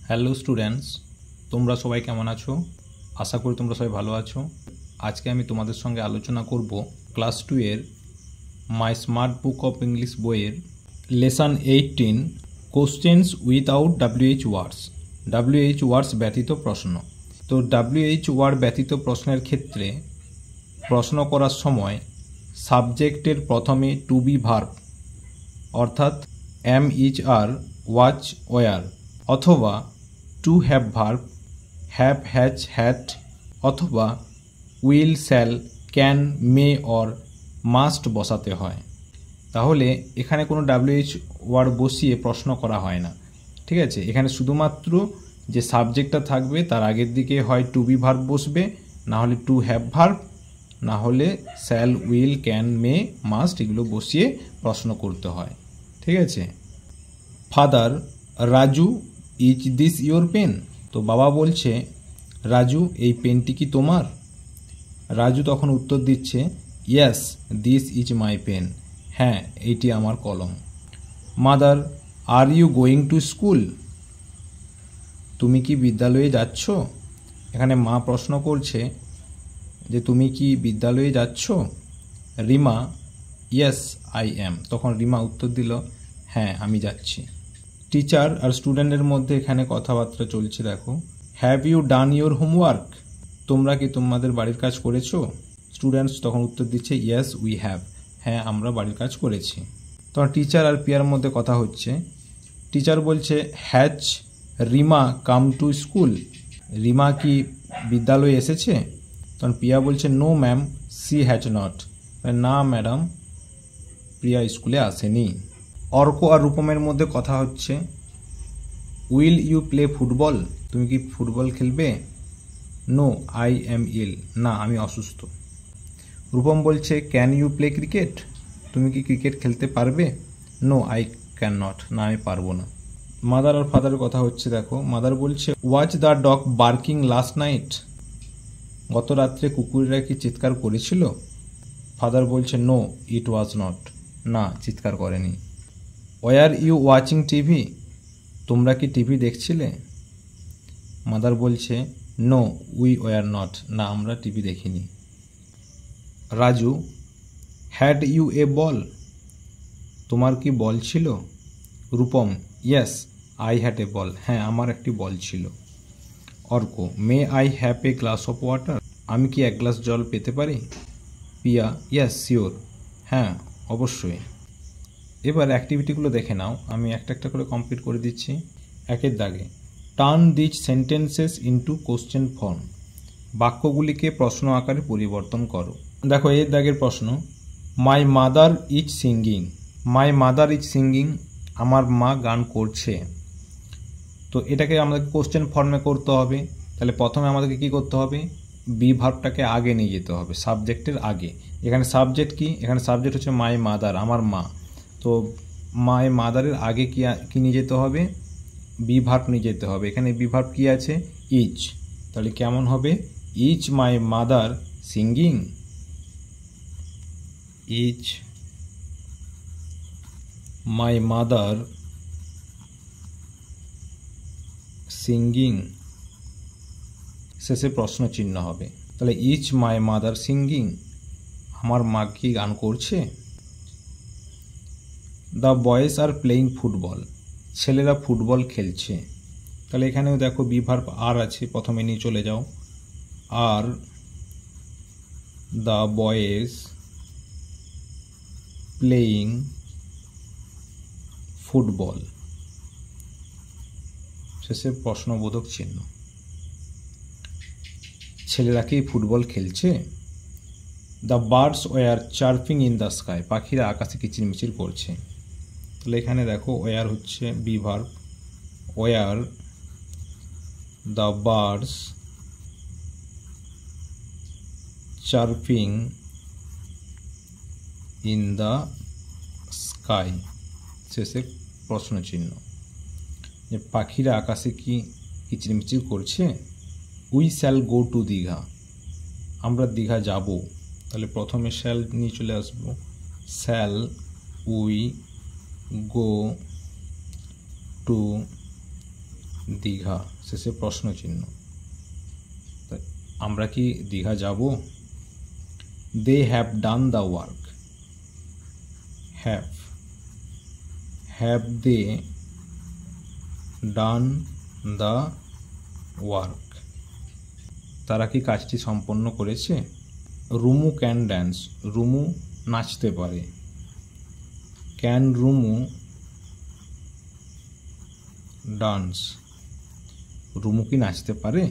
Hello students, তোমরা সবাই কেমন আছো? আশা করি তোমরা সবাই ভালো আছো। আজকে আমি তোমাদের সঙ্গে আলোচনা করব ক্লাস 2 এর মাই স্মার্ট বুক অফ ইংলিশ বইয়ের লেসন 18 কোশ্চেন্স উইথআউট WH ওয়ার্ডস। WH ওয়ার্ডস ব্যতীত প্রশ্ন। তো WH ওয়ার্ড ব্যতীত প্রশ্নের ক্ষেত্রে প্রশ্ন করার সময় সাবজেক্টের প্রথমে টু বি ভার্ব অর্থাৎ am, is, are, was, were অথবা to have verb have, has, had অথবা will, shall, can, may or must বসাতে হয়। তাহলে এখানে কোনো WH ওয়ার্ড বসিয়ে প্রশ্ন করা হয় না, ঠিক আছে। এখানে শুধুমাত্র যে সাবজেক্টটা থাকবে তার আগের দিকে হয় টু বি ভার্ব বসবে, না হলে টু হ্যাভ ভার্ব, না হলে shall, will, can, may, must এগুলো বসিয়ে প্রশ্ন করতে হয়, ঠিক আছে। Father, Raju, is this your pen? তো বাবা বলছে, রাজু এই পেনটি কি তোমার? রাজু তখন উত্তর দিচ্ছে, yes this is my pen, হ্যাঁ এইটি আমার কলম। Mother, are you going to school? তুমি কি বিদ্যালয়ে যাচ্ছ? এখানে মা প্রশ্ন করছে যে তুমি কি বিদ্যালয়ে যাচ্ছ? রিমা, ইয়েস আই অ্যাম, তখন রিমা উত্তর দিল, হ্যাঁ আমি যাচ্ছি। টিচার আর স্টুডেন্টের মধ্যে এখানে কথাবার্তা চলছে, দেখো। Have you done your homework? তোমরা কি তোমাদের বাড়ির কাজ করেছো? স্টুডেন্টস তখন উত্তর দিচ্ছে, ইয়েস উই হ্যাভ, হ্যাঁ আমরা বাড়ির কাজ করেছি। তখন টিচার আর পিয়ার মধ্যে কথা হচ্ছে। টিচার বলছে, has Rima come to school? Rima কি বিদ্যালয়ে এসেছে? তখন পিয়া বলছে, no ma'am she has not, না ম্যাডাম প্রিয়া স্কুলে আসেনি। অর্ক আর রূপমের মধ্যে কথা হচ্ছে। Will you play football? তুমি কি ফুটবল খেলবে? নো আই এম ইল, না আমি অসুস্থ। রূপম বলছে, ক্যান ইউ প্লে ক্রিকেট? তুমি কি ক্রিকেট খেলতে পারবে? নো আই ক্যান নট, না আমি পারবো না। মাদার আর ফাদারের কথা হচ্ছে, দেখো। মাদার বলছে, watch the dog barking last night? গত রাত্রে কুকুররা কি চিৎকার করেছিল? ফাদার বলছে, নো ইট ওয়াজ নট, না চিৎকার করেনি। Were you watching TV? তোমরা কি টিভি দেখছিলে? মাদার বলছে, নো উই ওয়ার নট, না আমরা টিভি দেখিনি। Raju, had you a ball? তোমার কি বল ছিল? Rupam, yes I had a ball, হ্যাঁ আমার একটি বল ছিল। Arka, may I have a glass of water? আমি কি এক গ্লাস জল পেতে পারি? পিয়া, ইয়েস শিওর, হ্যাঁ অবশ্যই। এবার অ্যাক্টিভিটিগুলো দেখে নাও, আমি একটা একটা করে কমপ্লিট করে দিচ্ছি। একের দাগে, turn this sentences into question form. বাক্যগুলিকে প্রশ্ন আকারে পরিবর্তন করো। দেখো এর দাগের প্রশ্ন, my mother is singing. My mother is singing, আমার মা গান করছে। তো এটাকে আমাদের কোশ্চেন ফর্মে করতে হবে। তাহলে প্রথমে আমাদেরকে কি করতে হবে? বি ভার্বটাকে আগে নিয়ে যেতে হবে, সাবজেক্টের আগে। এখানে সাবজেক্ট কি? এখানে সাবজেক্ট হচ্ছে মাই মাদার, আমার মা। তো মাই মাদারের আগে কি নিয়ে যেতে হবে? বি ভার্ব নিয়ে যেতে হবে। এখানে বি ভার্ব কি আছে? ইজ। তাহলে কেমন হবে? Is my mother singing? Is my mother singing, শেষে প্রশ্ন চিহ্ন হবে। তাহলে ইজ মাই মাদার সিঙ্গিং, আমার মা কি গান করছে? The boys are playing football, ছেলেরা ফুটবল খেলছে। তাহলে এখানেও দেখো বি ভার্ব আর আছে, প্রথমে নিয়ে চলে যাও। Are the boys playing football, শেষে প্রশ্নবোধক চিহ্ন। ছেলেরা কি ফুটবল খেলছে? The birds were chirping in the sky, পাখিরা আকাশে কিচিরমিচির করছে। তাহলে এখানে দেখো ওয়ার হচ্ছে be verb, were the birds chirping in the sky, শেষে প্রশ্ন চিহ্ন। যে পাখিরা আকাশে কি কিচিরমিচির করছে। We shall go to Digha, আমরা দীঘা যাব। তাহলে প্রথমে শ্যাল নিয়ে চলে আসবো, shall we go to Digha, শেষে প্রশ্ন চিহ্ন। আমরা কি দীঘা যাব? They have done the work. Have they done the work, তারা কি কাজটি সম্পন্ন করেছে? রুমু ক্যান ড্যান্স, রুমু নাচতে পারে। ক্যান রুমু ডান্স, রুমু কি নাচতে পারে?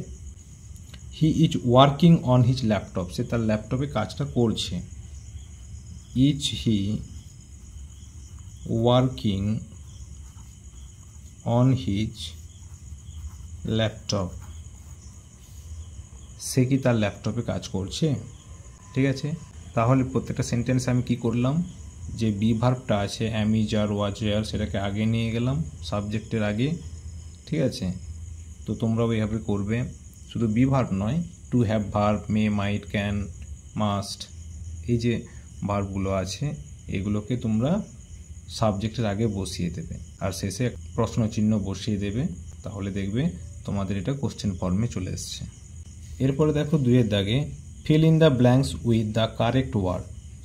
He is working on his laptop, সে তার ল্যাপটপে কাজটা করছে। Is he working on his laptop, সে কি তার ল্যাপটপে কাজ করছে? ঠিক আছে, তাহলে প্রত্যেকটা সেন্টেন্সে আমি কি করলাম, যে বি ভার্বটা আছে অ্যাম, ইজ, আর, ওয়াজ, ওয়্যার, সেটাকে আগে নিয়ে গেলাম সাবজেক্টের আগে। ঠিক আছে, তো তোমরাও এইভাবে করবে। শুধু বি ভার্ব নয়, to have verb, may, might, can, must, এই যে ভার্বগুলো আছে এগুলোকে তোমরা সাবজেক্টের আগে বসিয়ে দেবে আর শেষে প্রশ্ন চিহ্ন বসিয়ে দেবে, তাহলে দেখবে তোমাদের এটা কোশ্চেন ফর্মে চলে এসছে। এরপরে দেখো 2-এর দাগে fill in the blanks with the correct word,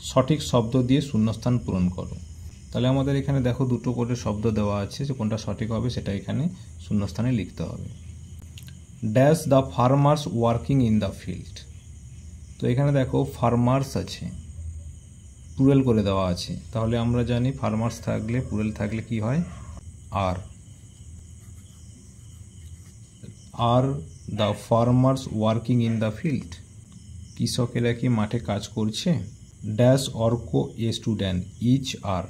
সঠিক শব্দ দিয়ে শূন্যস্থান পূরণ করো। তাহলে আমাদের এখানে দেখো দুটো করে শব্দ দেওয়া আছে, যে কোনটা সঠিক হবে সেটা এখানে শূন্যস্থানে লিখতে হবে। Dash the farmers working in the field, তো এখানে দেখো ফার্মার্স আছে, প্লুরাল করে দেওয়া আছে, তাহলে আমরা জানি ফার্মার্স থাকলে প্লুরাল থাকলে কি হয়, are the farmers working in the field, কৃষকেরা কি মাঠে কাজ করছে। Dash Arka a student, is are,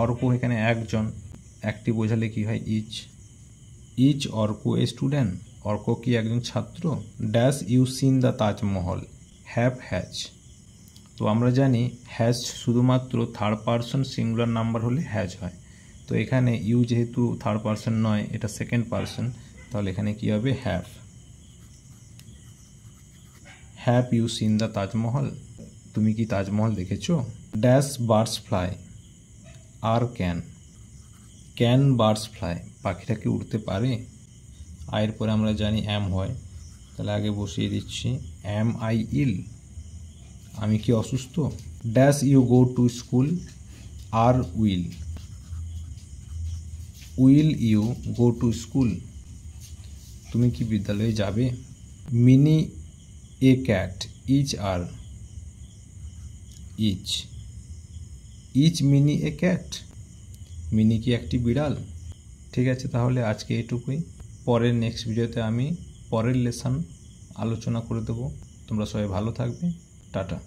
Arka এখানে একজন, একটি বোঝালে কি হয় is Arka a student, Arka কি একজন ছাত্র। Dash you seen the Taj Mahal, has, তো আমরা জানি হ্যাজ শুধুমাত্র থার্ড পারসন সিঙ্গুলার নাম্বার হলে হ্যাজ হয়, তো এখানে ইউ যেহেতু থার্ড পারসন নয়, এটা সেকেন্ড পারসন, তাহলে এখানে কি হবে, have you seen the Taj Mahal, তুমি কি তাজমহল দেখেছো। ড্যাশ বার্ডস ফ্লাই, আর ক্যান বার্ডস ফ্লাই, পাখিটা কি উড়তে পারে। আয়ের পরে আমরা জানি অ্যাম হয়, তাহলে আগে বসিয়ে দিচ্ছি অ্যাম আই ইল, আমি কি অসুস্থ। Dash you go to school, আর will you go to school, তুমি কি বিদ্যালয়ে যাবে। Mini a cat, is Mini a cat, Mini কি একটি বিড়াল। ঠিক আছে, তাহলে আজকে এটুকুই, পরের নেক্সট ভিডিওতে আমি পরের লেসন আলোচনা করে দেবো। তোমরা সবাই ভালো থাকবে, টাটা।